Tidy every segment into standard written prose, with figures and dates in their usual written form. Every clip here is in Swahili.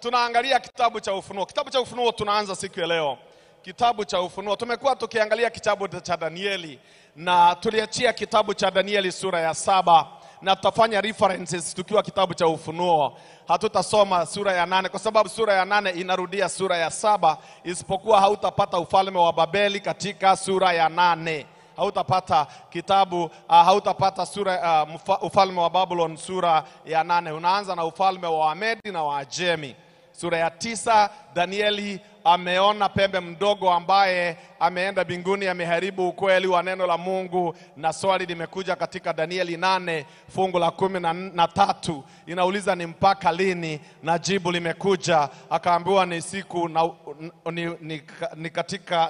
tunaangalia kitabu cha Ufunuo. Kitabu cha Ufunuo tunaanza siku ya leo. Kitabu cha Ufunuo. Tumekuwa tukiangalia kitabu cha Danieli na tuliachia kitabu cha Danieli sura ya 7 na tutafanya references tukiwa kitabu cha Ufunuo. Hatutasoma sura ya 8 kwa sababu sura ya 8 inarudia sura ya 7, isipokuwa hautapata ufalme wa Babeli katika sura ya 8. Hautapata kitabu hautapata sura ufalme wa Babylon sura ya 8. Unaanza na ufalme wa Wamedi na Waajemi. Sura ya 9 Danieli ameona pembe mdogo ambaye ameenda mbinguni, ameharibu ukweli wa neno la Mungu, na swali limekuja katika Danieli 8 fungu la 13 inauliza ni mpaka lini, na jibu limekuja akaambiwa ni siku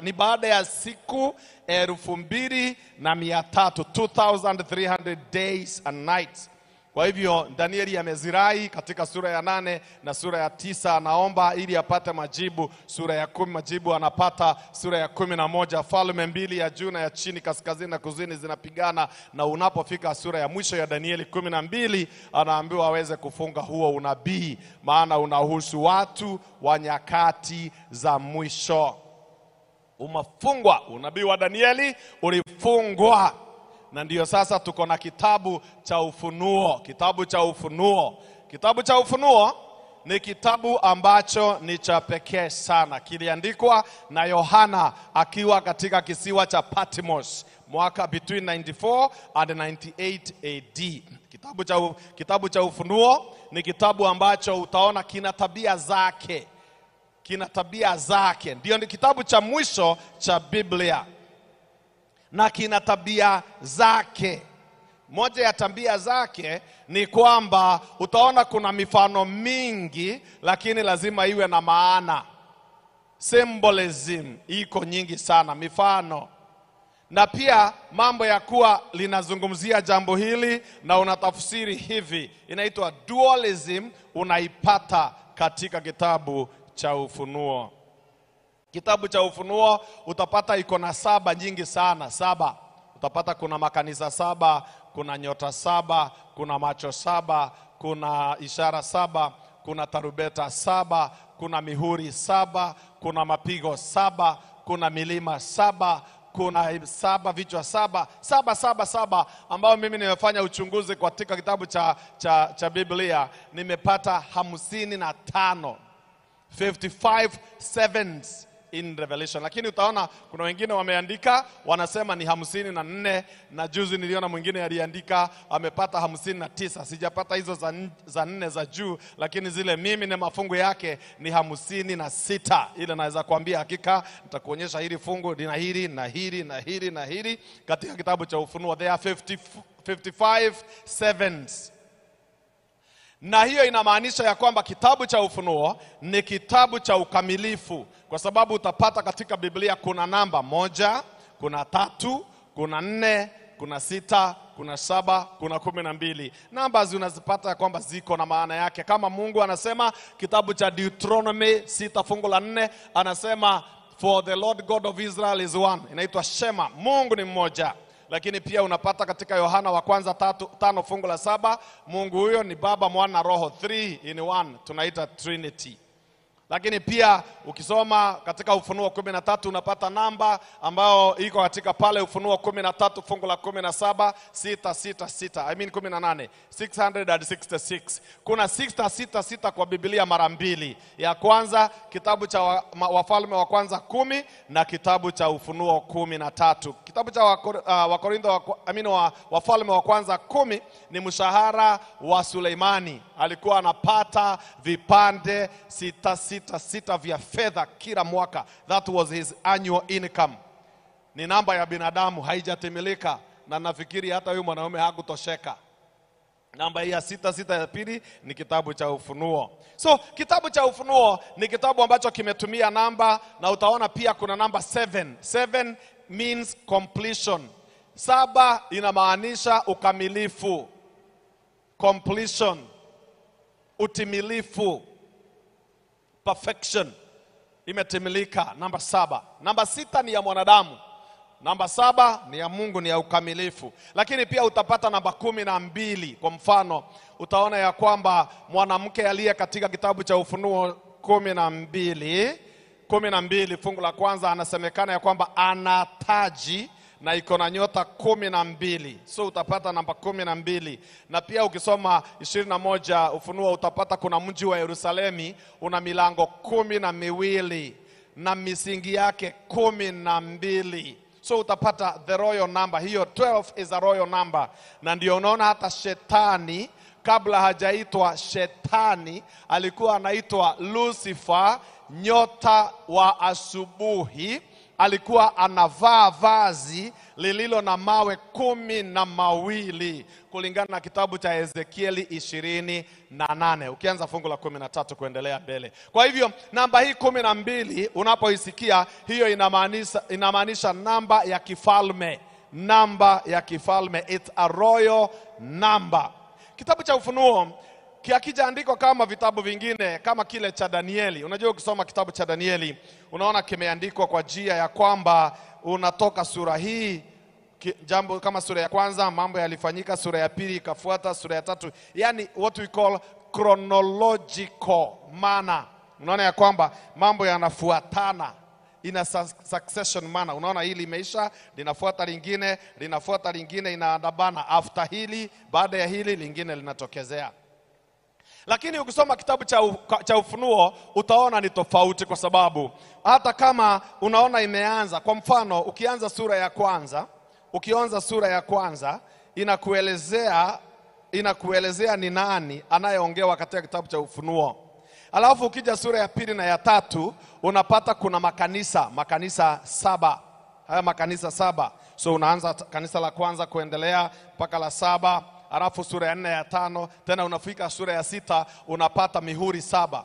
ni baada ya siku 2300 2300 days and nights. Kwa hivyo Danieli amezirai katika sura ya 8 na sura ya 9, anaomba ili apate majibu. Sura ya 10 majibu anapata. Sura ya 11 falme mbili ya juu na ya chini, kaskazini na kusini zinapigana, na unapofika sura ya mwisho ya Danieli 12 anaambiwa aweze kufunga huo unabii, maana unahusu watu wa nyakati za mwisho. Umefungwa, unabii wa Danieli ulifungwa. Na ndiyo sasa tuko na kitabu cha Ufunuo. Kitabu cha Ufunuo. Kitabu cha Ufunuo ni kitabu ambacho ni cha pekee sana. Kiliandikwa na Yohana akiwa katika kisiwa cha Patmos mwaka between 94 and 98 AD. Kitabu cha Ufunuo ni kitabu ambacho utaona kina tabia zake. Kina tabia zake. Ndio ni kitabu cha mwisho cha Biblia. Na kina tabia zake. Moja ya tabia zake ni kwamba utaona kuna mifano mingi, lakini lazima iwe na maana. Symbolism iko nyingi sana, mifano. Na pia mambo ya kuwa linazungumzia jambo hili na unatafsiri hivi, inaitwa dualism, unaipata katika kitabu cha Ufunuo. Kitabu cha Ufunuo utapata iko na 7 nyingi sana, 7. Utapata kuna makanisa 7, kuna nyota 7, kuna macho 7, kuna ishara 7, kuna tarubeta 7, kuna mihuri 7, kuna mapigo 7, kuna milima 7, kuna 7 vichwa 7 ambao mimi nimefanya uchunguzi katika kitabu cha Biblia, nimepata 55 sevens in Revelation. Lakini utaona kuna wengine wameandika wanasema ni 54, na juzi niliona mwingine aliandika amepata 59. Sijapata hizo za 4 za juu, lakini zile mimi na mafungu yake ni 56. Ile naweza kuambia hakika, nitakuonyesha hili fungu lina hili na hili na hili na hili katika kitabu cha Ufunuo. There are 55 sevens. Na hiyo inamaanisha ya kwamba kitabu cha Ufunuo ni kitabu cha ukamilifu, kwa sababu utapata katika Biblia kuna namba 1, kuna 3, kuna 4, kuna 6, kuna 7, kuna 12. Namba unazipata ya kwamba ziko na maana yake. Kama Mungu anasema kitabu cha Deuteronomy 6 fungu la 4, anasema for the Lord God of Israel is one. Inaitwa Shema, Mungu ni mmoja. Lakini pia unapata katika Yohana wa kwanza 5 fungu la 7, Mungu huyo ni Baba, Mwana na Roho, 3 in 1, tunaita Trinity. Lakini pia ukisoma katika Ufunuo 13 unapata namba ambao iko katika pale Ufunuo 13 fungu la 17, 666. I mean 18, 666. Kuna 666 kwa Biblia mara 2. Ya kwanza kitabu cha Wafalme wa kwanza 10 na kitabu cha Ufunuo 13. Kitabu cha Wafalme wa kwanza 10 ni mshahara wa Suleimani. Alikuwa anapata vipande 666 vya fedha kila mwaka. That was his annual income. Ni namba ya binadamu, haijatimilika, na nafikiri hata huyu mwanaume hakutosheka. Namba hii ya 66 ya pili ni kitabu cha Ufunuo. So kitabu cha Ufunuo ni kitabu ambacho kimetumia namba, na utaona pia kuna namba 7. 7 means completion. 7 inamaanisha ukamilifu, completion, utimilifu, perfection, imetimilika. Namba 7. Namba 6 ni ya mwanadamu. Namba 7 ni ya Mungu, ni ya ukamilifu. Lakini pia utapata namba 12. Kwa mfano, utaona ya kwamba mwanamke aliye katika kitabu cha Ufunuo 12 fungu la kwanza anasemekana ya kwamba ana taji na iko na nyota 12. So utapata namba 12. Na pia ukisoma 21 Ufunuo utapata kuna mji wa Yerusalemi una milango 12 na misingi yake 12. So utapata the royal number. Hiyo 12 is a royal number. Na ndio unaona hata shetani kabla hajaitwa shetani alikuwa anaitwa Lucifer, nyota wa asubuhi. Alikuwa anavaa vazi lililo na mawe 12 kulingana na kitabu cha Ezekieli 28 ukianza fungu la 13 kuendelea mbele. Kwa hivyo namba hii 12 unapoisikia, hiyo inamaanisha namba ya kifalme. Namba ya kifalme, it's a royal number. Kitabu cha Ufunuo kikijaandikwa kama vitabu vingine kama kile cha Danieli. Unajua ukisoma kitabu cha Danieli unaona kimeandikwa kwa njia ya kwamba unatoka sura hii jambo kama sura ya kwanza mambo yalifanyika, sura ya pili ikafuata, sura ya tatu, yani what we call chronological manner. Unaona ya kwamba mambo yanafuatana in a succession manner. Unaona hili imeisha, linafuata lingine, linafuata lingine, inaandabana. After hili, baada ya hili lingine linatokezea. Lakini ukisoma kitabu cha Ufunuo utaona ni tofauti, kwa sababu hata kama unaona imeanza, kwa mfano ukianza sura ya kwanza inakuelezea ni nani anayeongewa katika kitabu cha Ufunuo. Alafu ukija sura ya pili na ya tatu unapata kuna makanisa 7. Haya makanisa 7. So unaanza kanisa la kwanza kuendelea mpaka la 7. Alafu sura ya 4 ya 5 tena unafika sura ya 6 unapata mihuri 7.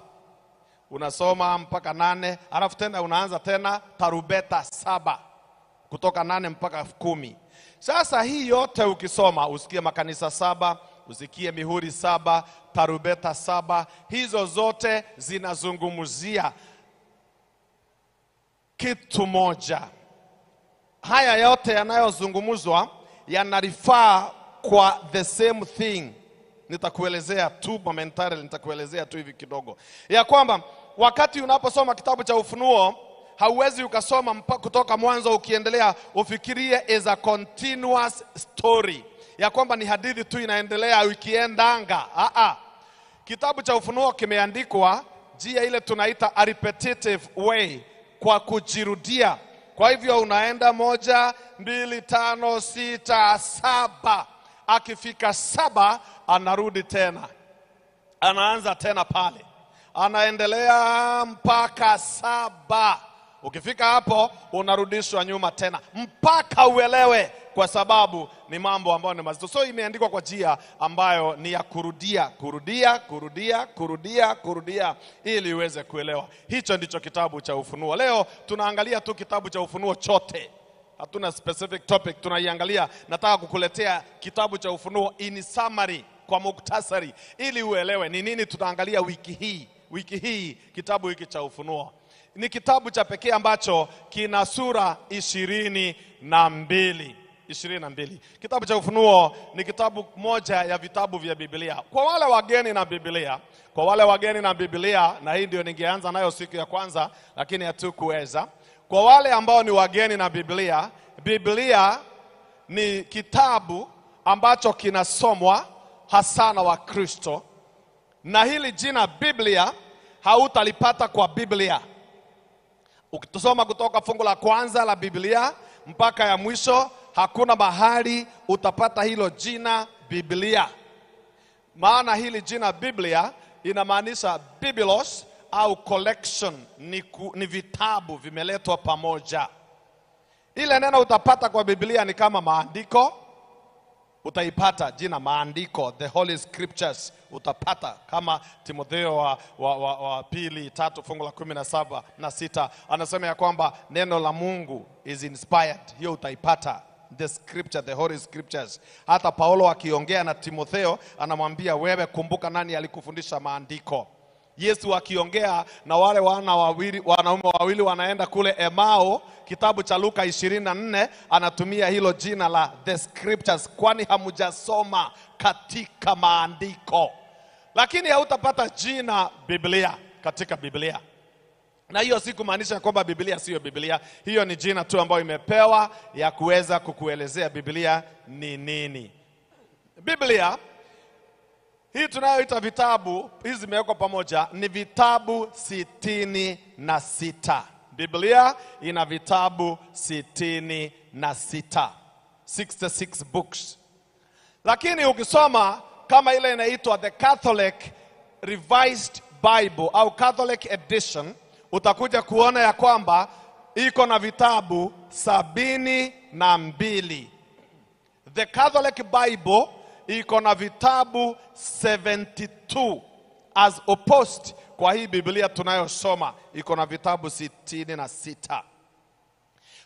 Unasoma mpaka 8, alafu tena unaanza tena tarubeta 7 kutoka 8 mpaka 10. Sasa hii yote ukisoma usikie makanisa 7, usikie mihuri 7, tarubeta 7, hizo zote zinazungumzia kitu moja. Haya yote yanayozungumzwa yanarifaa kwa the same thing. Nitakuelezea tu momentarily, nitakuelezea tu hivi kidogo ya kwamba wakati unaposoma kitabu cha Ufunuo hauwezi ukasoma kutoka mwanzo ukiendelea ufikirie as a continuous story, ya kwamba ni hadithi tu inaendelea ikiendanga. Kitabu cha Ufunuo kimeandikwa njia ile tunaita a repetitive way, kwa kujirudia. Kwa hivyo unaenda 1, 2, 5, 6, 7. Akifika 7 anarudi tena, anaanza tena pale, anaendelea mpaka 7. Ukifika hapo unarudishwa nyuma tena mpaka uelewe, kwa sababu ni mambo ambayo ni mazito. So imeandikwa kwa njia ambayo ni ya kurudia ili uweze kuelewa. Hicho ndicho kitabu cha Ufunuo. Leo tunaangalia tu kitabu cha Ufunuo chote. Hatuna specific topic, tunaiangalia. Nataka kukuletea kitabu cha Ufunuo in summary, kwa muktasari, ili uelewe ni nini tunaangalia wiki hii. Kitabu hiki cha Ufunuo ni kitabu cha pekee ambacho kina sura 22. Kitabu cha Ufunuo ni kitabu moja ya vitabu vya Biblia. Kwa wale wageni na Biblia, na hii ndio ningeanza nayo siku ya kwanza, lakini hatukuweza. Kwa wale ambao ni wageni na Biblia ni kitabu ambacho kinasomwa hasa na Wakristo. Na hili jina Biblia hautalipata kwa Biblia. Ukisoma kutoka fungu la kwanza la Biblia mpaka ya mwisho, hakuna mahali utapata hilo jina Biblia. Maana hili jina Biblia inamaanisha Biblos au collection, ni vitabu vimeletwa pamoja. Ile neno utapata kwa Biblia ni kama maandiko. Utaipata jina maandiko, the Holy Scriptures. Utapata kama Timotheo wa 2:3 fungu la 17 na 6 anasema ya kwamba neno la Mungu is inspired. Hiyo utaipata, the scripture, the Holy Scriptures. Hata Paulo akiongea na Timotheo anamwambia wewe, kumbuka nani alikufundisha maandiko. Yesu akiongea na wale wanaume wawili wanaenda kule Emau, kitabu cha Luka 24, anatumia hilo jina la the Scriptures, kwani hamujasoma katika maandiko. Lakini hautapata jina Biblia. katika Biblia. Na hiyo si kumaanisha kwamba Biblia sio Biblia. Hiyo ni jina tu ambayo imepewa ya kuweza kukuelezea Biblia ni nini. Biblia hii tunayoita vitabu, hizi zimewekwa pamoja, ni vitabu 66. Biblia ina vitabu 66. 66 books. Lakini ukisoma kama ile inaitwa The Catholic Revised Bible au Catholic Edition, utakuja kuona ya kwamba iko na vitabu 72. The Catholic Bible iko na vitabu 72 as opposed kwa hii Biblia tunayosoma iko na vitabu 66.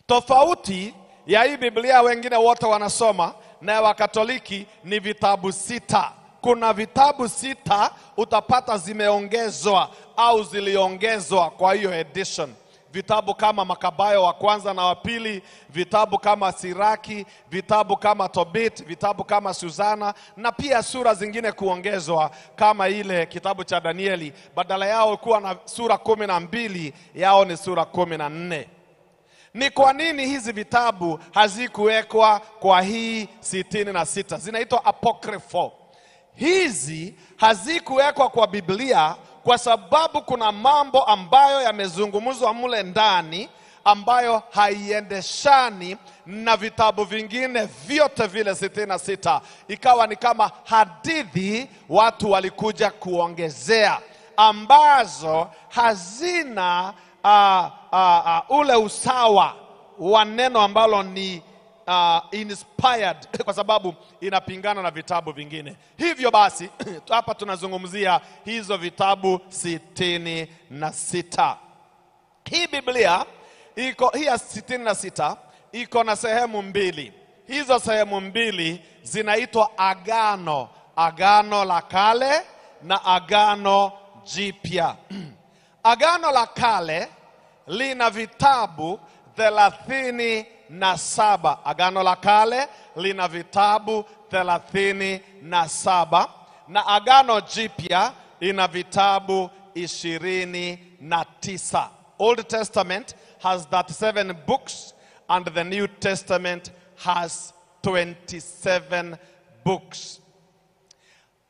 Tofauti ya hii Biblia wengine wote wanasoma na ya Wakatoliki ni vitabu 6. Kuna vitabu 6 utapata zimeongezwa au ziliongezwa kwa hiyo edition. Vitabu kama Makabayo wa kwanza na wa pili, vitabu kama Siraki, vitabu kama Tobit, vitabu kama Suzana, na pia sura zingine kuongezwa kama ile kitabu cha Danieli. Badala yao kuwa na sura 12, yao ni sura 14. Ni kwa nini hizi vitabu hazikuwekwa kwa hii 66? Zinaitwa apocryphal. Hizi hazikuwekwa kwa Biblia kwa sababu kuna mambo ambayo yamezungumzwa mule ndani ambayo haiendeshani na vitabu vingine vyote vile 66. Ikawa ni kama hadithi watu walikuja kuongezea ambazo hazina ule usawa wa neno ambalo ni inspired kwa sababu inapingana na vitabu vingine. Hivyo basi hapa tunazungumzia hizo vitabu 66. Hii Biblia hii ya 66 iko na sehemu mbili. Hizo sehemu mbili zinaitwa agano, agano la kale na agano jipya. Agano la kale lina vitabu 37. Agano la kale lina vitabu 37 na agano jipya ina vitabu 29. Old Testament has 37 books and the New Testament has 27 books.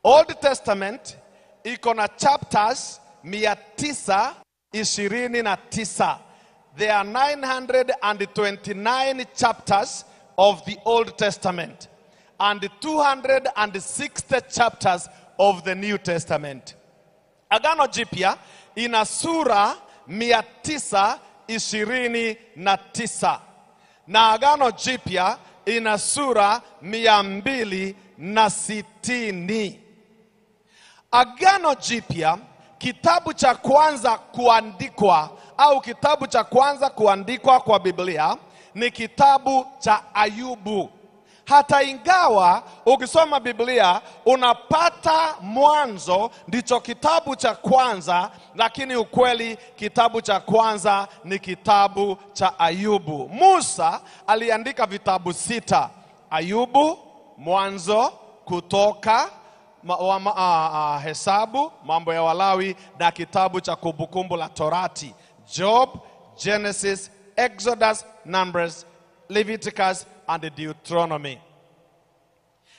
Old Testament iko na chapters 929. There are 929 chapters of the Old Testament and 260 chapters of the New Testament. Agano jipya ina sura 929 na agano jipya ina sura 260. Agano jipya, kitabu cha kwanza kuandikwa au kitabu cha kwanza kuandikwa kwa Biblia ni kitabu cha Ayubu. Hata ingawa ukisoma Biblia unapata Mwanzo ndicho kitabu cha kwanza, lakini ukweli kitabu cha kwanza ni kitabu cha Ayubu. Musa aliandika vitabu 6: Ayubu, Mwanzo, Kutoka, Hesabu, Mambo ya Walawi na kitabu cha Kumbukumbu la Torati: Job, Genesis, Exodus, Numbers, Leviticus and Deuteronomy.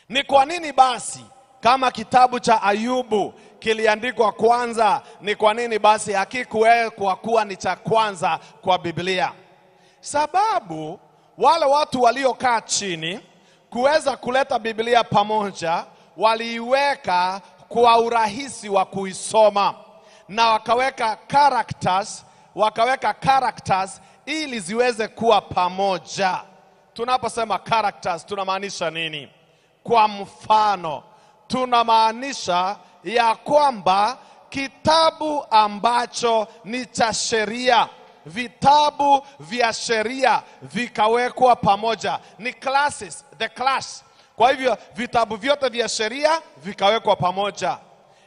Ni kwa nini basi kama kitabu cha Ayubu kiliandikwa kwanza, ni kwa nini basi hakikuwekwa kuwa ni cha kwanza kwa Biblia? Sababu wale watu waliokaa chini kuweza kuleta Biblia pamoja waliiweka kwa urahisi wa kuisoma na wakaweka characters ili ziweze kuwa pamoja. Tunaposema characters tunamaanisha nini? Kwa mfano, tunamaanisha ya kwamba kitabu ambacho ni cha sheria, vitabu vya sheria vikawekwa pamoja, ni classes, the class. Kwa hivyo vitabu vyote vya sheria vikawekwa pamoja,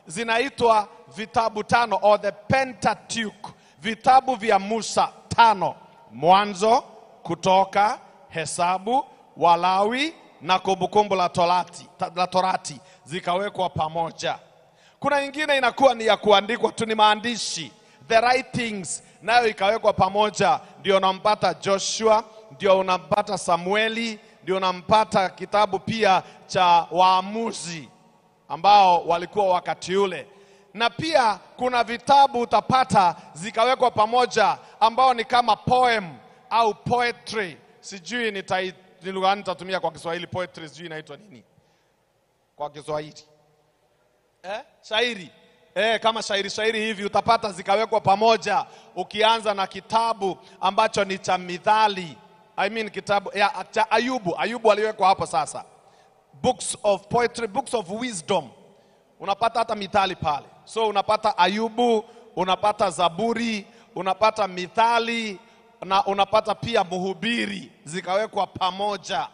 zinaitwa vitabu 5 or the Pentateuch, vitabu vya Musa 5: Mwanzo, Kutoka, Hesabu, Walawi na Kumbukumbu la Torati zikawekwa pamoja. Kuna ingine inakuwa ni ya kuandikwa tu, ni maandishi, the writings, nayo ikawekwa pamoja. Ndio unampata Joshua, ndio unampata Samueli, ndio unampata kitabu pia cha Waamuzi ambao walikuwa wakati ule. Na pia kuna vitabu utapata zikawekwa pamoja ambao ni kama poem au poetry. Sijui ni lugha gani nitatumia kwa Kiswahili. Poetry sijui inaitwa nini kwa Kiswahili. Shairi. Kama shairi hivi utapata zikawekwa pamoja. Ukianza na kitabu ambacho ni cha Mithali, kitabu cha Ayubu aliwekwa hapo sasa. Books of poetry, books of wisdom. Unapata hata Mithali pale. So unapata Ayubu, unapata Zaburi, unapata Mithali, na unapata pia Mhubiri, zikawekwa pamoja.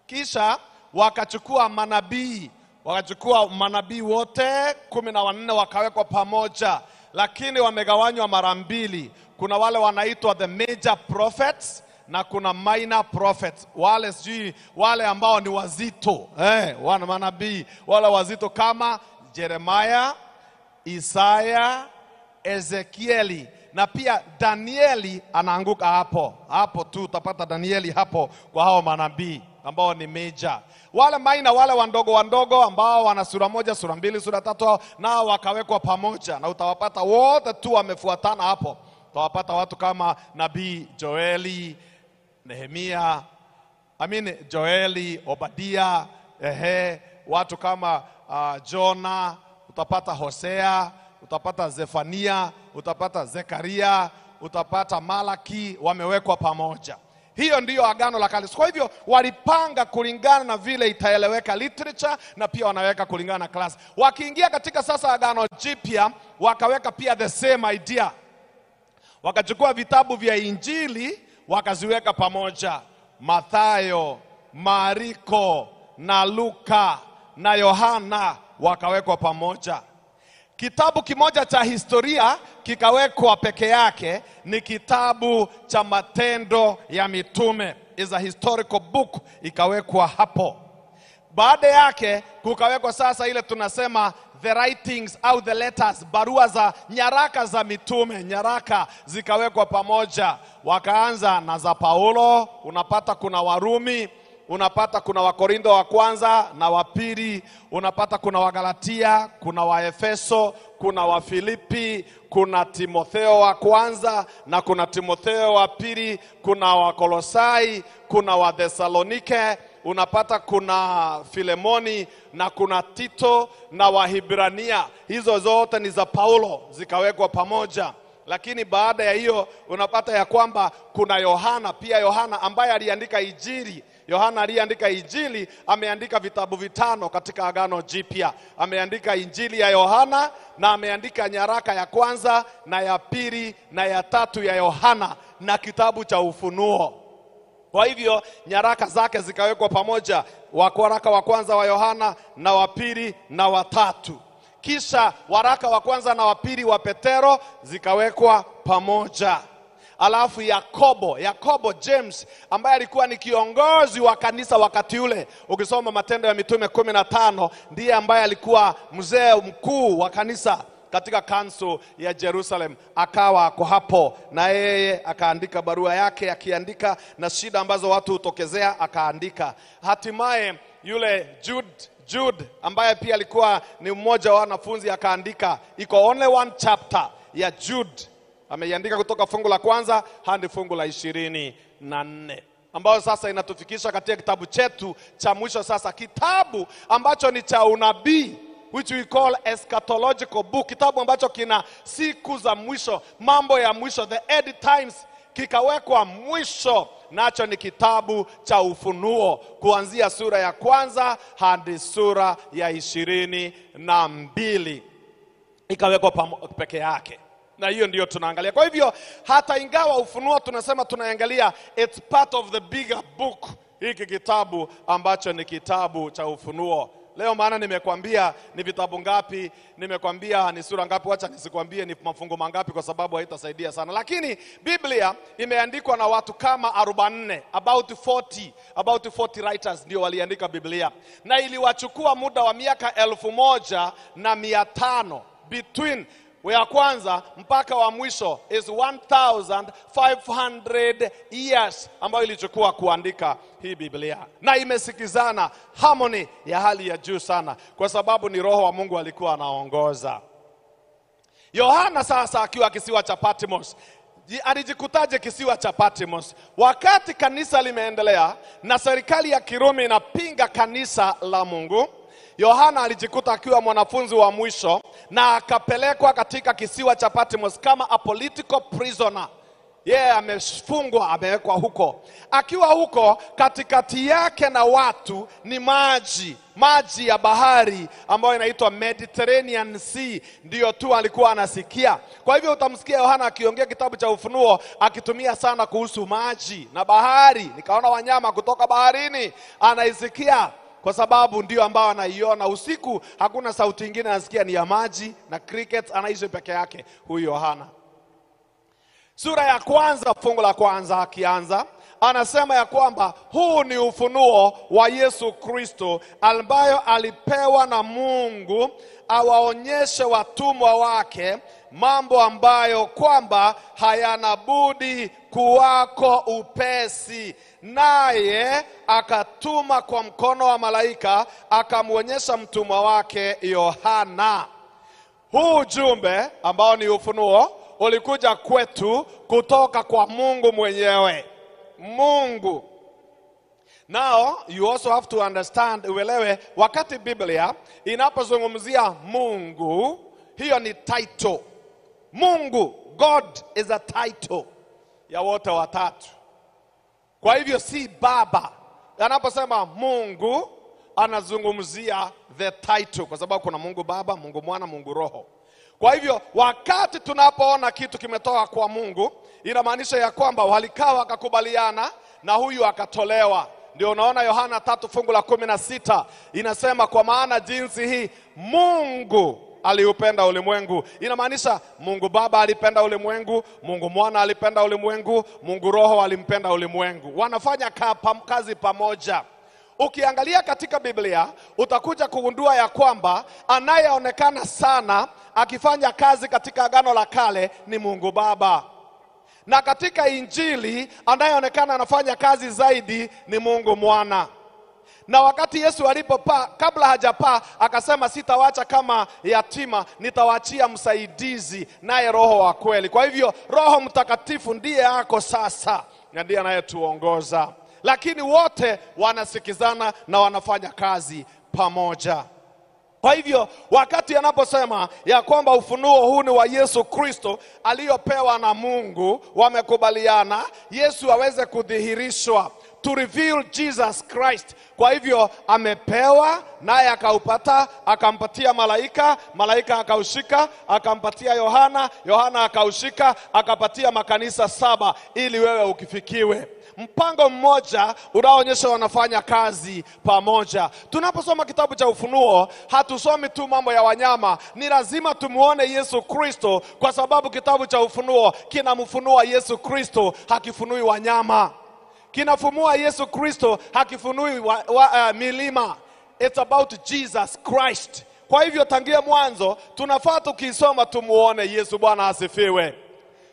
Kisha wakachukua manabii wote 14 wakawekwa pamoja, lakini wamegawanywa mara mbili. Kuna wale wanaitwa the major prophets na kuna minor prophets. Wale ambao ni wazito, wana manabii wale wazito kama Jeremiah, Isaya, Ezekieli, na pia Danieli anaanguka hapo tu. Utapata Danieli hapo kwa hao manabii ambao ni major. Wale minor, wale wandogo ambao wana sura moja, sura mbili, sura tatu, nao wakawekwa pamoja, na utawapata wote tu wamefuatana hapo. Utawapata watu kama nabii Joeli, Nehemia, Joeli, Obadia, watu kama Jona, utapata Hosea, utapata Zefania, utapata Zekaria, utapata Malaki, wamewekwa pamoja. Hiyo ndiyo Agano la Kale. Kwa hivyo walipanga kulingana na vile itaeleweka literature, na pia wanaweka kulingana na class. Wakiingia katika sasa Agano Jipya, wakaweka pia the same idea. Wakachukua vitabu vya Injili wakaziweka pamoja. Mathayo, Mariko na Luka na Yohana wakawekwa pamoja. Kitabu kimoja cha historia kikawekwa peke yake, ni kitabu cha Matendo ya Mitume. Is a historical book, ikawekwa hapo. Baada yake kukawekwa sasa ile tunasema the writings au the letters, barua za nyaraka za mitume, nyaraka zikawekwa pamoja. Wakaanza na za Paulo, unapata kuna Warumi, unapata kuna Wakorintho wa kwanza na wa pili, unapata kuna Wagalatia, kuna Waefeso, kuna Wafilipi, kuna Timotheo wa kwanza na kuna Timotheo wa pili, kuna Wakolosai, kuna Wathesalonike, unapata kuna Filemoni na kuna Tito na Wahibrania. Hizo zote ni za Paulo, zikawekwa pamoja. Lakini baada ya hiyo unapata ya kwamba kuna Yohana, pia Yohana ambaye aliandika Injili. Yohana aliandika Injili, ameandika vitabu 5 katika Agano Jipya. Ameandika Injili ya Yohana na ameandika nyaraka ya kwanza na ya pili na ya tatu ya Yohana na kitabu cha Ufunuo. Kwa hivyo nyaraka zake zikawekwa pamoja, waraka wa kwanza wa Yohana na wa pili na wa tatu. Kisha waraka wa kwanza na wa pili wa Petero zikawekwa pamoja. Alafu Yakobo James ambaye alikuwa ni kiongozi wa kanisa wakati ule. Ukisoma Matendo ya Mitume 15, ndiye ambaye alikuwa mzee mkuu wa kanisa katika council ya Jerusalem. Akawa ako hapo na yeye akaandika barua yake, akiandika na shida ambazo watu hutokezea akaandika. Hatimaye yule Jude ambaye pia alikuwa ni mmoja wa wanafunzi akaandika. Iko only one chapter ya Jude. Ameiandika kutoka fungu la kwanza hadi fungu la 24, ambayo sasa inatufikisha katika kitabu chetu cha mwisho sasa, kitabu ambacho ni cha unabii, which we call eschatological book, kitabu ambacho kina siku za mwisho, mambo ya mwisho, the end times, kikawekwa mwisho. Nacho ni kitabu cha Ufunuo, kuanzia sura ya kwanza hadi sura ya 22 ikawekwa peke yake. Na hiyo ndio tunaangalia. Kwa hivyo hata ingawa Ufunuo tunasema tunaangalia, it's part of the bigger book, hiki kitabu ambacho ni kitabu cha Ufunuo. Leo maana nimekwambia ni vitabu ngapi, nimekwambia ni sura ngapi, wacha nisikwambie ni mafungo mangapi kwa sababu haitasaidia sana. Lakini Biblia imeandikwa na watu kama 44, about 40 writers ndio waliandika Biblia. Na iliwachukua muda wa miaka 1500 between ya kwanza mpaka wa mwisho is 1500 years ambayo ilichukua kuandika hii Biblia. Na imesikizana harmony ya hali ya juu sana kwa sababu ni Roho wa Mungu alikuwa anaongoza. Yohana sasa akiwa kisiwa cha Patmos, alijikutaje kisiwa cha Patmos? Wakati kanisa limeendelea na serikali ya Kirumi inapinga kanisa la Mungu, Yohana alijikuta akiwa mwanafunzi wa mwisho na akapelekwa katika kisiwa cha Patmos kama a political prisoner. Amefungwa, amewekwa huko. Akiwa huko, katikati yake na watu ni maji ya bahari ambayo inaitwa Mediterranean Sea, ndio tu alikuwa anasikia. Kwa hivyo utamsikia Yohana akiongea kitabu cha Ufunuo akitumia sana kuhusu maji na bahari. Nikaona wanyama kutoka baharini, anaisikia kwa sababu ndio ambao anaiona. Usiku hakuna sauti nyingine anasikia, ni ya maji na crickets, anaishi peke yake huyu Yohana. Sura ya kwanza fungu la kwanza akianza, anasema ya kwamba huu ni ufunuo wa Yesu Kristo ambayo alipewa na Mungu awaonyeshe watumwa wake mambo ambayo kwamba hayana budi kuwako upesi. Naye akatuma kwa mkono wa malaika akamuonyesha mtumwa wake Yohana. Huu ujumbe ambao ni ufunuo ulikuja kwetu kutoka kwa Mungu mwenyewe. Mungu. Now you also have to understand, uelewe, wakati Biblia inapozungumzia Mungu, hiyo ni title. Mungu, God is a title ya wote watatu. Kwa hivyo si baba. Anaposema Mungu anazungumzia the title, kwa sababu kuna Mungu Baba, Mungu Mwana, Mungu Roho. Kwa hivyo wakati tunapoona kitu kimetoka kwa Mungu, inamaanisha ya kwamba walikaa wakakubaliana na huyu akatolewa. Ndio unaona Yohana 3 fungu la 16 inasema kwa maana jinsi hii Mungu aliupenda ulimwengu. Inamaanisha Mungu Baba alipenda ulimwengu, Mungu Mwana alipenda ulimwengu, Mungu Roho alimpenda ulimwengu. Wanafanya kazi pamoja. Ukiangalia katika Biblia utakuja kugundua ya kwamba anayeonekana sana akifanya kazi katika Agano la Kale ni Mungu Baba. Na katika Injili anayeonekana anafanya kazi zaidi ni Mungu Mwana. Na wakati Yesu alipopaa, kabla hajapaa, akasema sitawaacha kama yatima, nitawaachia msaidizi, naye Roho wa kweli. Kwa hivyo Roho Mtakatifu ndiye yako sasa na ndiye anayetuongoza. Lakini wote wanasikizana na wanafanya kazi pamoja. Kwa hivyo wakati anaposema ya kwamba ufunuo huu ni wa Yesu Kristo aliyopewa na Mungu, wamekubaliana Yesu aweze kudhihirishwa, to reveal Jesus Christ. Kwa hivyo amepewa, naye akaupata, akampatia malaika, malaika akaushika, akampatia Yohana, Yohana akaushika, akapatia makanisa 7 ili wewe ukifikiwe. Mpango mmoja unaonyesha wanafanya kazi pamoja. Tunaposoma kitabu cha Ufunuo, hatusomi tu mambo ya wanyama. Ni lazima tumuone Yesu Kristo, kwa sababu kitabu cha Ufunuo kinamfunua Yesu Kristo, hakifunui wanyama. Kinafumua Yesu Kristo, hakifunui milima. It's about Jesus Christ. Kwa hivyo tangia mwanzo tunafaa tukisoma tumuone Yesu. Bwana asifiwe.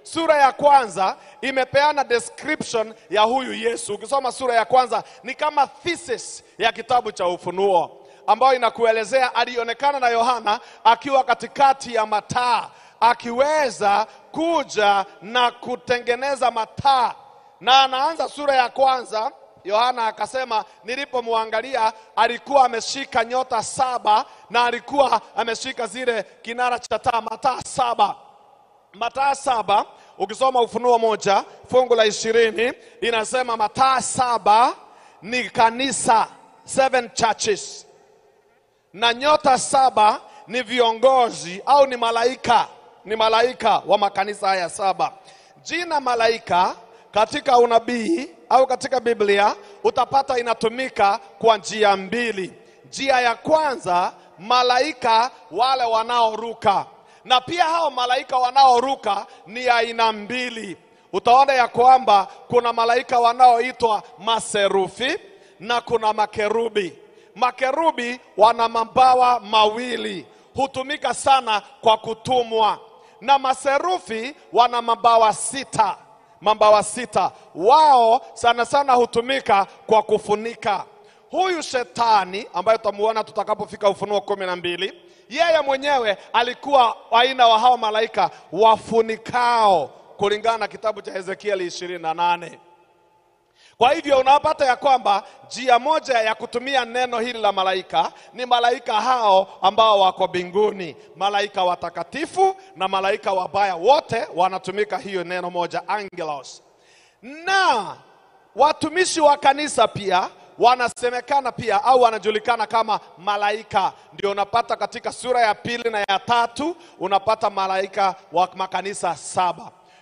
Sura ya kwanza imepeana description ya huyu Yesu. Ukisoma sura ya kwanza ni kama thesis ya kitabu cha Ufunuo, ambayo inakuelezea alionekana na Yohana akiwa katikati ya mataa, akiweza kuja na kutengeneza mataa. Na anaanza sura ya kwanza, Yohana akasema nilipomwangalia alikuwa ameshika nyota 7 na alikuwa ameshika zile kinara cha taa, mataa 7. Mataa 7, ukisoma Ufunuo 1 fungu la 20 inasema mataa 7 ni kanisa, 7 churches. Na nyota 7 ni viongozi au ni malaika wa makanisa haya 7. Jina malaika katika unabii au katika Biblia utapata inatumika kwa njia mbili. Njia ya kwanza, malaika wale wanaoruka. Na pia hao malaika wanaoruka ni aina mbili. Utaona ya kwamba kuna malaika wanaoitwa maserufi na kuna makerubi. Makerubi wana mabawa mawili, hutumika sana kwa kutumwa. Na maserufi wana mabawa sita. Mabawa sita. Wao sana sana hutumika kwa kufunika. Huyu shetani ambaye tutamuona tutakapofika Ufunuo 12, yeye mwenyewe alikuwa aina wa hao malaika wafunikao, kulingana na kitabu cha Ezekieli 28. Kwa hivyo unapata ya kwamba njia moja ya kutumia neno hili la malaika ni malaika hao ambao wako mbinguni. Malaika watakatifu na malaika wabaya wote wanatumika hiyo neno moja, angelos. Na watumishi wa kanisa pia wanasemekana pia au wanajulikana kama malaika. Ndio unapata katika sura ya 2 na ya 3 unapata malaika wa makanisa 7.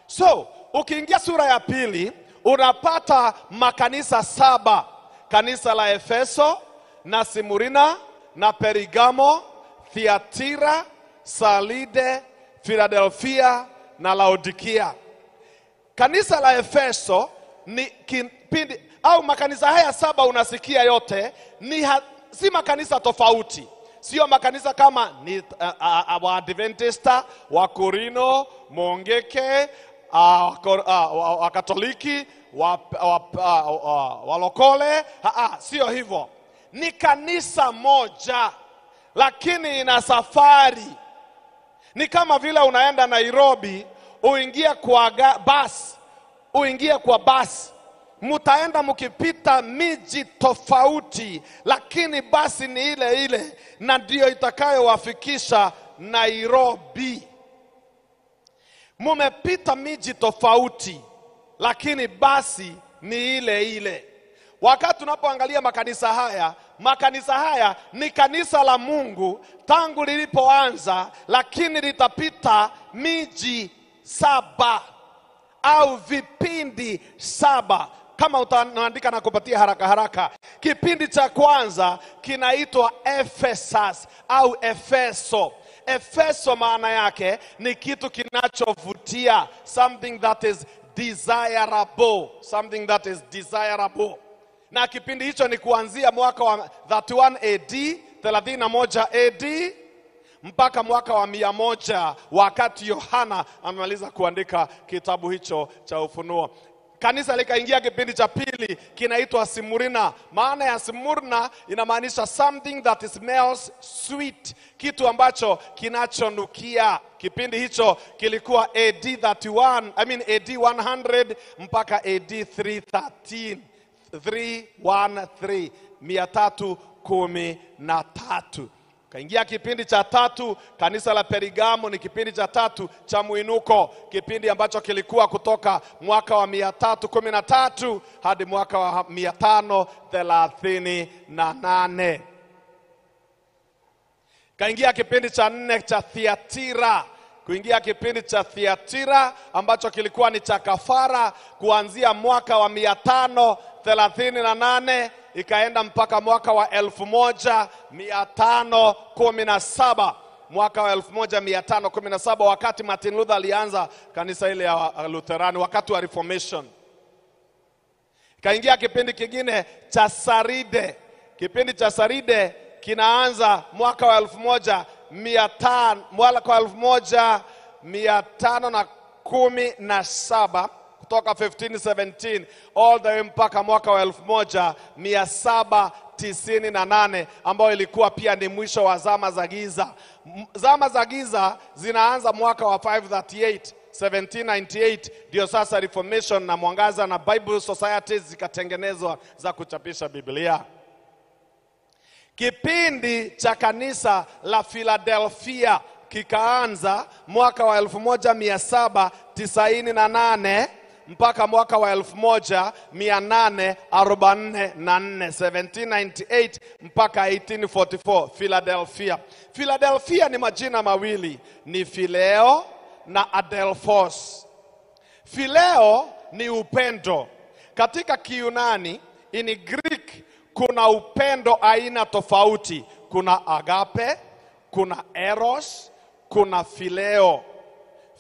So ukiingia sura ya 2 unapata makanisa 7. Kanisa la Efeso na Simurina na Perigamo, Thiatira, Salide, Philadelphia na Laodikia. Kanisa la Efeso ni kipindi au makanisa haya 7 unasikia yote si makanisa tofauti. Sio makanisa kama ni wa Adventista, wa Korino, Mongeke, wa Katoliki, wa Lokole. Sio hivyo. Ni kanisa moja lakini ina safari. Ni kama vile unaenda Nairobi, uingie kwa basi. Mutaenda mkipita miji tofauti, lakini basi ni ile ile na ndio itakayowafikisha Nairobi. Mumepita miji tofauti, lakini basi ni ile ile. Wakati tunapoangalia makanisa haya ni kanisa la Mungu tangu lilipoanza, lakini litapita miji 7 au vipindi 7. Kama utaandika na kupatia haraka. Kipindi cha kwanza kinaitwa Ephesus au Efeso. Efeso maana yake ni kitu kinachovutia, something that is desirable, something that is desirable. Na kipindi hicho ni kuanzia mwaka wa 31 AD, 31 AD mpaka mwaka wa 100 wakati Yohana amemaliza kuandika kitabu hicho cha Ufunuo. Kanisa likaingia kipindi cha pili kinaitwa Simurina. Maana ya Simurina inamaanisha something that smells sweet, kitu ambacho kinachonukia. Kipindi hicho kilikuwa AD 100 mpaka AD 313. 313. Kaingia kipindi cha 3, kanisa la Perigamo ni kipindi cha 3 cha muinuko, kipindi ambacho kilikuwa kutoka mwaka wa 313 hadi mwaka wa 538. Kaingia kipindi cha 4 cha Thiatira. Kuingia kipindi cha Thiatira ambacho kilikuwa ni cha kafara kuanzia mwaka wa 538 ikaenda mpaka mwaka wa 1517. Mwaka wa 1517 wakati Martin Luther alianza kanisa ile ya Lutherani wakati wa Reformation. Kaingia kipindi kingine cha Saride. Kipindi cha Saride kinaanza mwaka wa 1517 kutoka 1517 all the way mpaka mwaka wa 1798 ambao ilikuwa pia ni mwisho wa zama za giza. Zama za giza zinaanza mwaka wa 538 1798 ndio sasa Reformation na Mwangaza na Bible Societies zikatengenezwa za kuchapisha Biblia. Kipindi cha kanisa la Philadelphia kikaanza mwaka wa 1798 mpaka mwaka wa 1844 1798 mpaka 1844 Philadelphia. Philadelphia ni majina mawili, ni Phileo na Adelphos. Phileo ni upendo. Katika Kiyunani, in Greek, kuna upendo aina tofauti. Kuna agape, kuna eros, kuna phileo.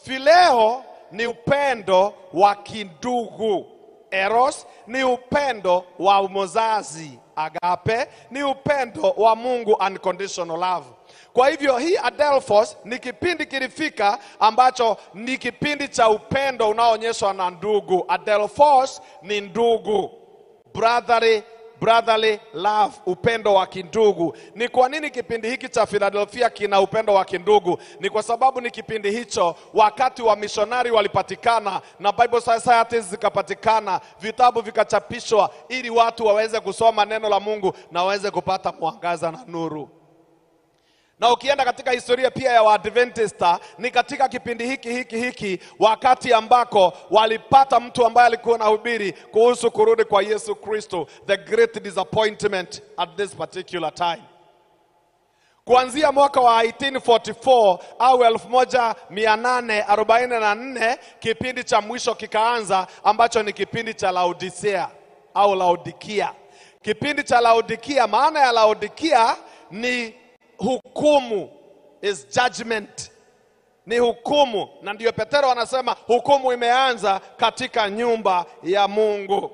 Phileo ni upendo wa kindugu. Eros ni upendo wa umozazi. Agape ni upendo wa Mungu, unconditional love. Kwa hivyo hii Adelphos ni kipindi kilifika ambacho ni kipindi cha upendo unaoonyeshwa na ndugu. Adelphos ni ndugu. Brotherly love, upendo wa kindugu. Ni kwa nini kipindi hiki cha Philadelphia kina upendo wa kindugu? Ni kwa sababu ni kipindi hicho wakati wa missionary walipatikana na Bible Societies zikapatikana, vitabu vikachapishwa ili watu waweze kusoma neno la Mungu na waweze kupata mwangaza na nuru. Na ukienda katika historia pia ya Waadventista, ni katika kipindi hiki wakati ambako walipata mtu ambaye alikuwa anahubiri kuhusu kurudi kwa Yesu Kristo, the great disappointment at this particular time. Kuanzia mwaka wa 1844 au 1844 kipindi cha mwisho kikaanza ambacho ni kipindi cha Laodicea au Laodikia. Kipindi cha Laodikia, maana ya Laodikia ni hukumu, is judgment. Ni hukumu, na ndio Petero anasema hukumu imeanza katika nyumba ya Mungu.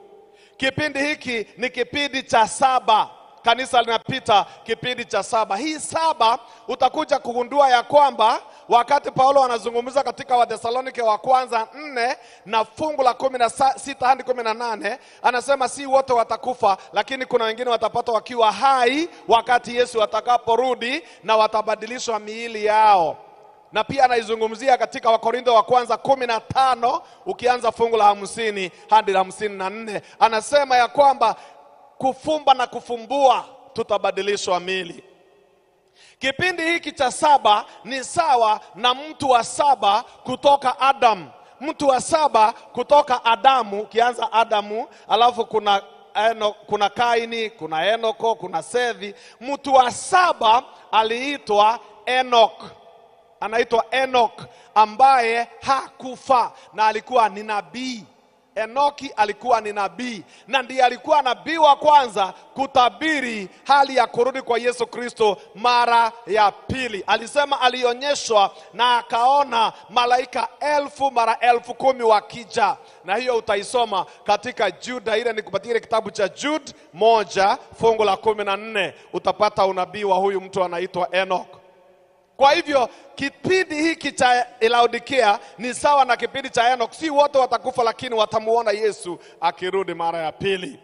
Kipindi hiki ni kipindi cha 7. Kanisa linapita kipindi cha 7. Hii 7 utakuja kugundua ya kwamba wakati Paulo anazungumza katika Wathesalonike wa kwanza 4 na fungu la 16 hadi 18, anasema si wote watakufa, lakini kuna wengine watapata wakiwa hai wakati Yesu atakaporudi na watabadilishwa miili yao. Na pia anaizungumzia katika Wakorintho wa kwanza 15 ukianza fungu la 50 hadi 54, anasema ya kwamba kufumba na kufumbua tutabadilishwa miili. Kipindi hiki cha 7 ni sawa na mtu wa 7 kutoka Adam. Mtu wa 7 kutoka Adamu, ukianza Adamu, alafu kuna Kaini, kuna Enoko, kuna Sethi. Mtu wa 7 aliitwa Enoch. Anaitwa Enoch ambaye hakufa na alikuwa ni nabii. Enoki alikuwa ni nabii na ndiye alikuwa nabii wa kwanza kutabiri hali ya kurudi kwa Yesu Kristo mara ya pili. Alisema alionyeshwa na akaona malaika 1000 mara 10,000 wakija, na hiyo utaisoma katika Juda. Ile nikupatie kitabu cha Jude 1 fungu la 14, utapata unabii wa huyu mtu anaitwa Enoch. Kwa hivyo kipindi hiki cha Laodikia ni sawa na kipindi cha Enoch. Si wote watakufa, lakini watamuona Yesu akirudi mara ya pili.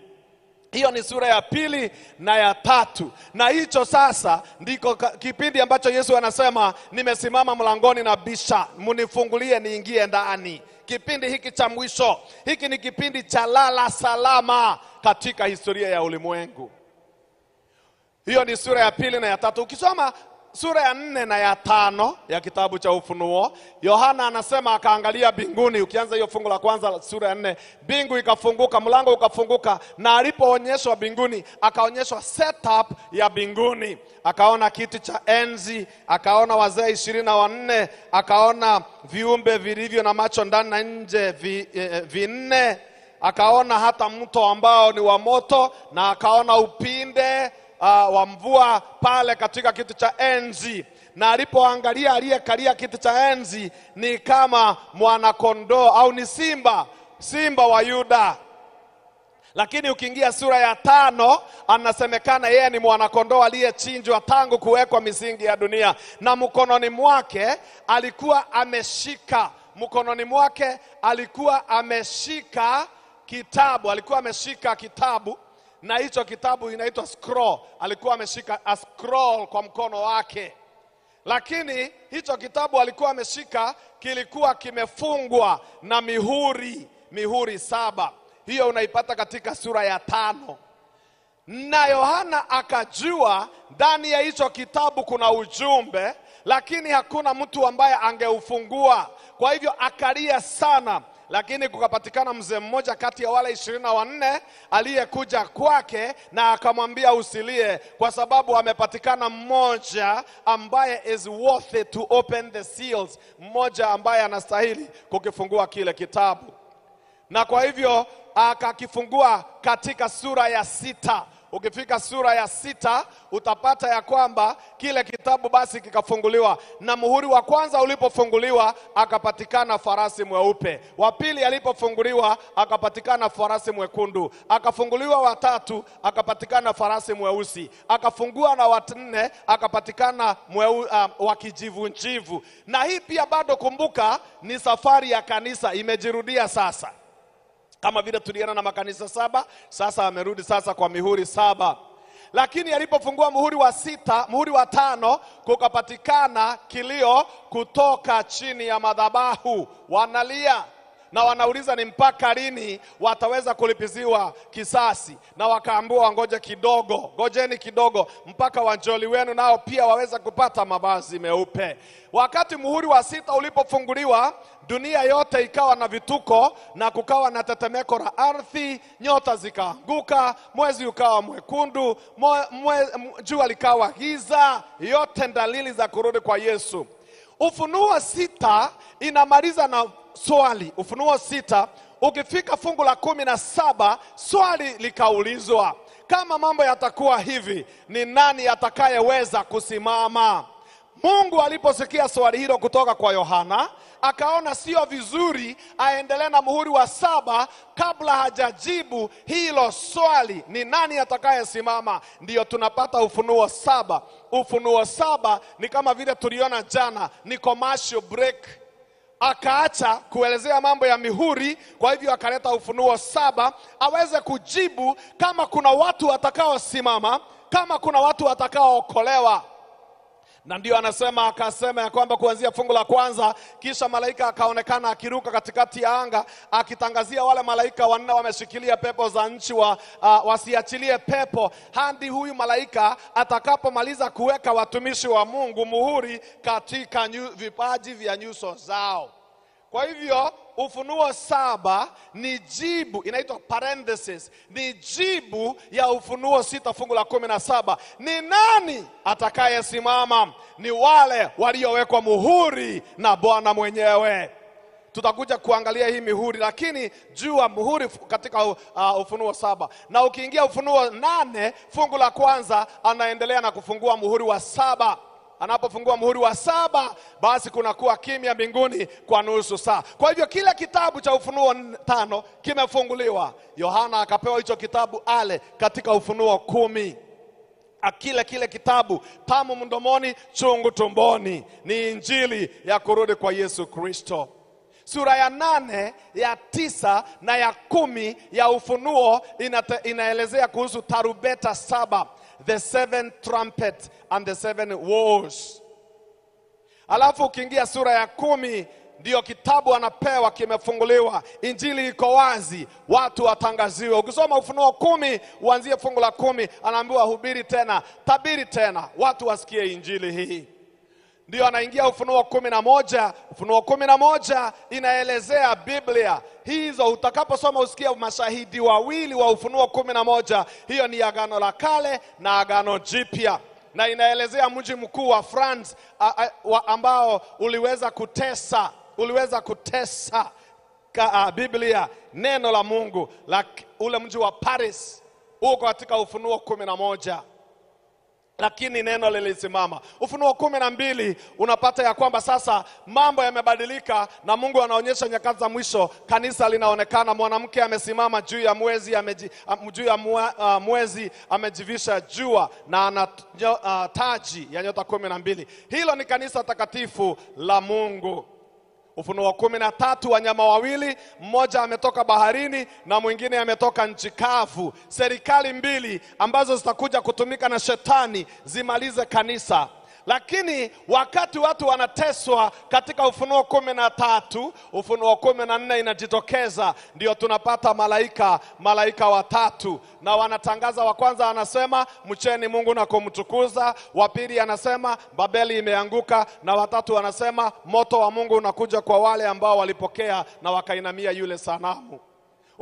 Hiyo ni sura ya 2 na ya 3. Na hicho sasa ndiko kipindi ambacho Yesu anasema nimesimama mlangoni na bisha, munifungulie niingie ndani. Kipindi hiki cha mwisho, hiki ni kipindi cha lala salama katika historia ya ulimwengu. Hiyo ni sura ya 2 na ya 3. Ukisoma sura ya 4 na ya 5 ya kitabu cha Ufunuo, Yohana anasema akaangalia mbinguni. Ukianza hiyo fungu la kwanza sura ya 4, mbingu ikafunguka, mlango ukafunguka, na alipoonyeshwa mbinguni akaonyeshwa setup ya mbinguni. Akaona kiti cha enzi, akaona wazee 24, akaona viumbe vilivyo na macho ndani na nje vinne, akaona hata mto ambao ni wa moto, na akaona upinde wa mvua pale katika kiti cha enzi. Na alipoangalia aliyekalia kiti cha enzi ni kama mwana kondoo au ni simba wa Yuda. Lakini ukiingia sura ya 5, anasemekana yeye ni mwana kondoo aliyechinjwa tangu kuwekwa misingi ya dunia, na mkononi mwake alikuwa ameshika kitabu, na hicho kitabu inaitwa scroll. Alikuwa ameshika a scroll kwa mkono wake. Lakini hicho kitabu alikuwa ameshika kilikuwa kimefungwa na mihuri 7. Hiyo unaipata katika sura ya 5. Na Yohana akajua ndani ya hicho kitabu kuna ujumbe, lakini hakuna mtu ambaye angeufungua. Kwa hivyo akalia sana. Lakini kukapatikana mzee mmoja kati ya wale 24 aliyekuja kwake na akamwambia usilie, kwa sababu amepatikana mmoja ambaye is worthy to open the seals, mmoja ambaye anastahili kukifungua kile kitabu. Na kwa hivyo akakifungua katika sura ya 6. Ukifika sura ya 6 utapata ya kwamba kile kitabu basi kikafunguliwa, na muhuri wa kwanza ulipofunguliwa akapatikana farasi mweupe, wa pili alipofunguliwa akapatikana farasi mwekundu, akafunguliwa wa tatu akapatikana farasi mweusi, akafungua na wa nne akapatikana wa kijivunjivu. Na hii pia bado kumbuka ni safari ya kanisa, imejirudia sasa. Kama vile tuliona na makanisa 7, sasa amerudi sasa kwa mihuri 7. Lakini alipofungua muhuri wa 6, muhuri wa 5, kukapatikana kilio kutoka chini ya madhabahu. Wanalia na wanauliza ni mpaka lini wataweza kulipiziwa kisasi, na wakaambiwa ngoje kidogo, ngojeni kidogo mpaka wanjoli wenu nao pia waweza kupata mavazi meupe. Wakati muhuri wa 6 ulipofunguliwa, dunia yote ikawa na vituko, na kukawa na tetemeko la ardhi, nyota zikaanguka, mwezi ukawa mwekundu, jua likawa giza, yote dalili za kurudi kwa Yesu. Ufunuo 6 inamaliza na swali. Ufunuo 6 ukifika fungu la 17, swali likaulizwa, kama mambo yatakuwa hivi, ni nani atakayeweza kusimama? Mungu aliposikia swali hilo kutoka kwa Yohana, akaona sio vizuri aendelee na muhuri wa 7 kabla hajajibu hilo swali, ni nani atakayesimama. Ndiyo tunapata Ufunuo 7. Ufunuo 7 ni kama vile tuliona jana, ni commercial break. Akaacha kuelezea mambo ya mihuri, kwa hivyo akaleta Ufunuo 7 aweze kujibu kama kuna watu watakaosimama, kama kuna watu watakaookolewa. Na ndio akasema ya kwamba kuanzia fungu la 1, kisha malaika akaonekana akiruka katikati ya anga, akitangazia wale malaika 4 wameshikilia pepo za nchi wasiachilie pepo hadi huyu malaika atakapomaliza kuweka watumishi wa Mungu muhuri katika vipaji vya nyuso zao. Kwa hivyo Ufunuo 7 ni jibu, inaitwa parenthesis, ni jibu ya Ufunuo 6 fungu la 17. Ni nani atakayesimama? Ni wale waliowekwa muhuri na Bwana mwenyewe. Tutakuja kuangalia hii mihuri, lakini jua muhuri katika Ufunuo 7. Na ukiingia Ufunuo 8 fungu la 1, anaendelea na kufungua muhuri wa 7. Anapofungua muhuri wa 7, basi kunakuwa kimya mbinguni kwa nusu saa. Kwa hivyo kile kitabu cha Ufunuo 5 kimefunguliwa. Yohana akapewa hicho kitabu ale katika Ufunuo 10. Akile kile kitabu, tamu mdomoni, chungu tumboni. Ni injili ya kurudi kwa Yesu Kristo. Sura ya 8, ya 9 na ya 10 ya Ufunuo inaelezea kuhusu tarubeta 7, the 7 trumpet and the 7 woes. Alafu ukiingia sura ya 10, ndio kitabu anapewa kimefunguliwa, injili iko wazi, watu watangaziwe. Ukisoma Ufunuo 10 uanzie fungu la 10, anaambiwa hubiri tena, tabiri tena, watu wasikie injili hii. Ndio anaingia Ufunuo 11. Ufunuo 11 inaelezea Biblia. Hizo utakaposoma usikia mashahidi wawili wa Ufunuo 11. Hiyo ni Agano la Kale na Agano Jipya. Na inaelezea mji mkuu wa France ambao uliweza kutesa Biblia, neno la Mungu, ule mji wa Paris uko katika Ufunuo 11. Lakini neno lilisimama. Ufunuo 12 unapata ya kwamba sasa mambo yamebadilika, na Mungu anaonyesha nyakati za mwisho. Kanisa linaonekana, mwanamke amesimama juu ya mwezi, amejivisha jua na ana taji ya nyota 12. Hilo ni kanisa takatifu la Mungu. Ufunuo 13, wanyama wawili, mmoja ametoka baharini na mwingine ametoka nchi kavu. Serikali mbili ambazo zitakuja kutumika na shetani zimalize kanisa. Lakini wakati watu wanateswa katika Ufunuo 13, Ufunuo 14 inajitokeza, ndio tunapata malaika watatu, na wanatangaza. Wa kwanza anasema mcheni Mungu na kumtukuza, wa pili anasema Babeli imeanguka, na watatu anasema moto wa Mungu unakuja kwa wale ambao walipokea na wakainamia yule sanamu.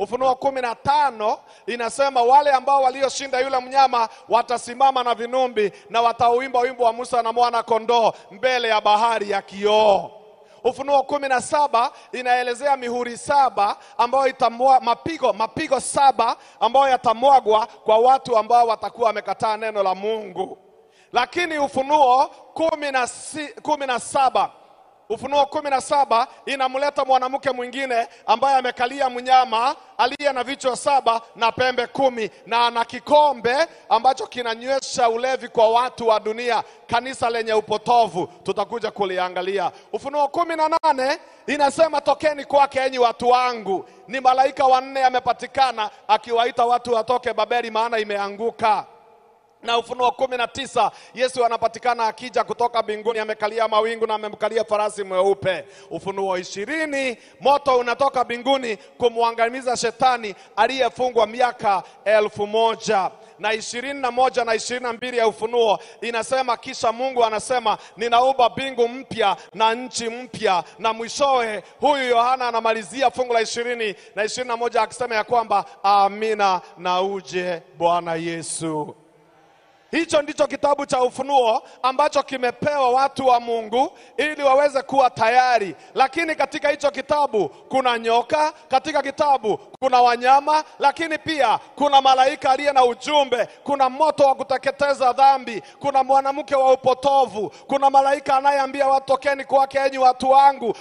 Ufunuo 15 inasema wale ambao walioshinda yule mnyama watasimama na vinumbi na watauimba wimbo wa Musa na mwana kondoo mbele ya bahari ya kioo. Ufunuo 17 inaelezea mihuri 7 ambayo itamwa mapigo 7 ambayo yatamwagwa kwa watu ambao watakuwa wamekataa neno la Mungu. Lakini Ufunuo 17 Ufunuo 17 inamleta mwanamke mwingine ambaye amekalia mnyama aliye na vichwa 7 na pembe 10 na ana kikombe ambacho kinanywesha ulevi kwa watu wa dunia, kanisa lenye upotovu. Tutakuja kuliangalia. Ufunuo 18 inasema tokeni kwake enyi watu wangu. Ni malaika wanne amepatikana akiwaita watu watoke Babeli maana imeanguka. Na Ufunuo 19 Yesu anapatikana akija kutoka mbinguni, amekalia mawingu na amemkalia farasi mweupe. Ufunuo 20 moto unatoka mbinguni kumwangamiza shetani aliyefungwa miaka 1000. Na 21 na 22 ya Ufunuo inasema kisha Mungu anasema ninaumba mbingu mpya na nchi mpya. Na mwishowe huyu Yohana anamalizia fungu la 20 na 21 akisema ya kwamba amina na uje Bwana Yesu. Hicho ndicho kitabu cha Ufunuo ambacho kimepewa watu wa Mungu ili waweze kuwa tayari. Lakini katika hicho kitabu kuna nyoka, katika kitabu kuna wanyama, lakini pia kuna malaika aliye na ujumbe, kuna moto wa kuteketeza dhambi, kuna mwanamke wa upotovu, kuna malaika anayeambia watokeni kwake enyi watu wangu,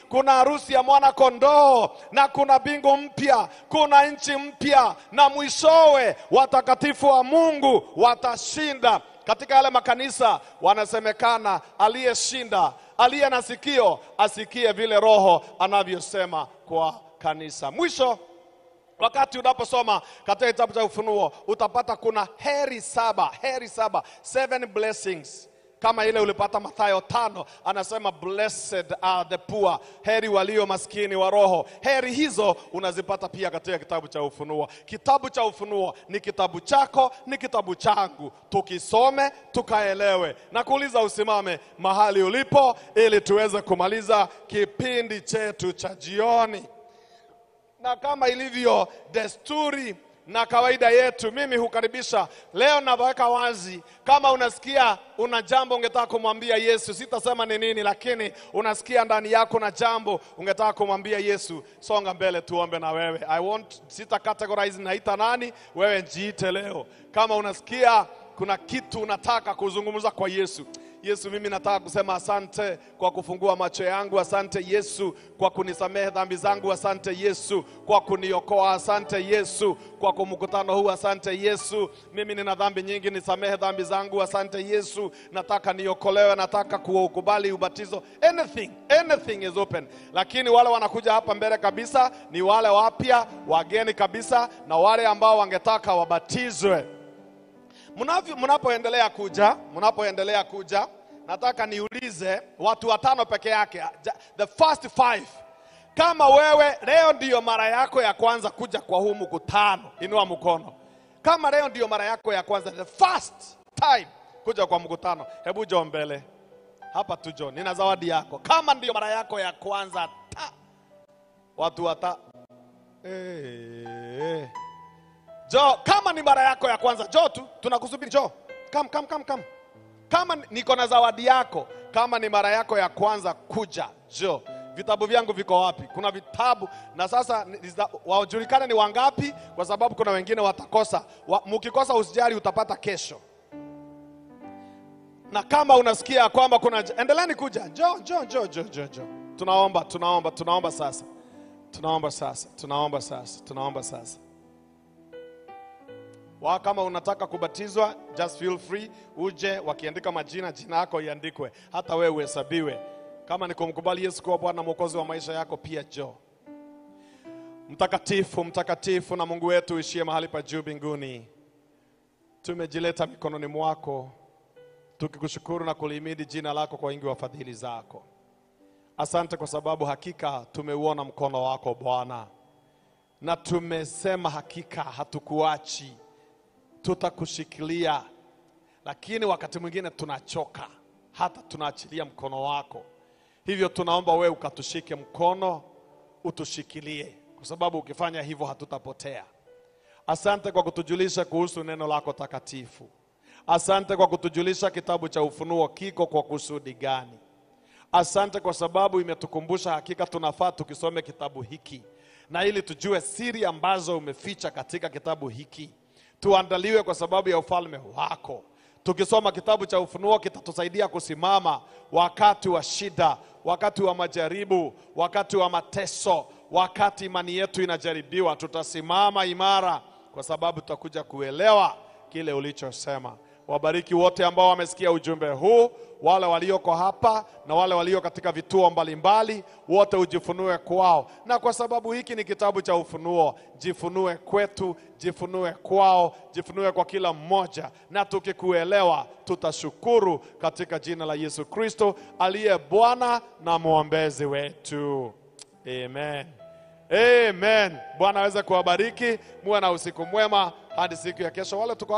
kuna harusi ya mwana kondoo, na kuna mbingu mpya, kuna nchi mpya, na mwishowe watakatifu wa Mungu watashinda. Katika yale makanisa wanasemekana aliyeshinda, aliye na sikio asikie vile Roho anavyosema kwa kanisa. Mwisho, wakati unaposoma katika kitabu cha Ufunuo utapata kuna heri 7, 7 blessings. Kama ile ulipata Mathayo 5 anasema blessed are the poor, heri walio maskini wa roho. Heri hizo unazipata pia katika kitabu cha Ufunuo. Kitabu cha Ufunuo ni kitabu chako, ni kitabu changu. Tukisome, tukaelewe. Na kuuliza usimame mahali ulipo ili tuweze kumaliza kipindi chetu cha jioni. Na kama ilivyo desturi na kawaida yetu, mimi hukaribisha leo na naweka wazi, kama unasikia una jambo ungetaka kumwambia Yesu, sitasema ni nini, lakini unasikia ndani yako na jambo ungetaka kumwambia Yesu, songa mbele tuombe na wewe. Sita categorize naita nani, wewe jiite leo. Kama unasikia kuna kitu unataka kuzungumza kwa Yesu, Yesu, mimi nataka kusema asante kwa kufungua macho yangu. Asante Yesu kwa kunisamehe dhambi zangu. Asante Yesu kwa kuniokoa. Asante Yesu kwa kumkutano huu. Asante Yesu, mimi nina dhambi nyingi, nisamehe dhambi zangu. Asante Yesu, nataka niokolewe, nataka kuukubali ubatizo. Anything is open. Lakini wale wanakuja hapa mbele kabisa ni wale wapya, wageni kabisa, na wale ambao wangetaka wabatizwe. Mnapoendelea kuja, nataka niulize watu 5 peke yake, the first 5. Kama wewe leo ndiyo mara yako ya kwanza kuja kwa huu mkutano, inua mkono. Kama leo ndiyo mara yako ya kwanza, the first time kuja kwa mkutano, hebu njoo mbele hapa tu, njoo, nina zawadi yako. Kama ndiyo mara yako ya kwanza, watu Jo, kama ni mara yako ya kwanza, jo tu, tunakusubiri, jo. Come. Kama niko na zawadi yako, kama ni mara yako ya kwanza kuja, jo. Vitabu vyangu viko wapi? Kuna vitabu, na sasa wajulikane ni wangapi, kwa sababu kuna wengine watakosa. Mkikosa usijali, utapata kesho. Na kama unasikia kwamba kuna, endeleeni kuja, jo. Tunaomba sasa. Kama unataka kubatizwa, just feel free, uje, wakiandika majina, jina yako iandikwe, hata wewe uhesabiwe. Kama ni kumkubali Yesu kuwa Bwana Mwokozi wa maisha yako, pia njoo. Mtakatifu na Mungu wetu uishie mahali pa juu mbinguni, tumejileta mikononi mwako tukikushukuru na kulihimidi jina lako kwa wingi wa fadhili zako. Asante kwa sababu hakika tumeuona mkono wako Bwana, na tumesema hakika hatukuachi, tutakushikilia. Lakini wakati mwingine tunachoka, hata tunaachilia mkono wako. Hivyo tunaomba wewe ukatushike mkono, utushikilie, kwa sababu ukifanya hivyo hatutapotea. Asante kwa kutujulisha kuhusu neno lako takatifu. Asante kwa kutujulisha kitabu cha Ufunuo kiko kwa kusudi gani. Asante kwa sababu imetukumbusha hakika tunafaa tukisome kitabu hiki, na ili tujue siri ambazo umeficha katika kitabu hiki, tuandaliwe kwa sababu ya ufalme wako. Tukisoma kitabu cha Ufunuo kitatusaidia kusimama wakati wa shida, wakati wa majaribu, wakati wa mateso, wakati imani yetu inajaribiwa. Tutasimama imara kwa sababu tutakuja kuelewa kile ulichosema. Wabariki wote ambao wamesikia ujumbe huu, wale walioko hapa na wale walio katika vituo mbalimbali, wote ujifunue kwao. Na kwa sababu hiki ni kitabu cha ufunuo, jifunue kwetu, jifunue kwao, jifunue kwa kila mmoja. Na tukikuelewa tutashukuru katika jina la Yesu Kristo aliye Bwana na mwombezi wetu. Amen. Amen. Bwana aweze kuwabariki. Muwe na usiku mwema hadi siku ya kesho. Wale tuko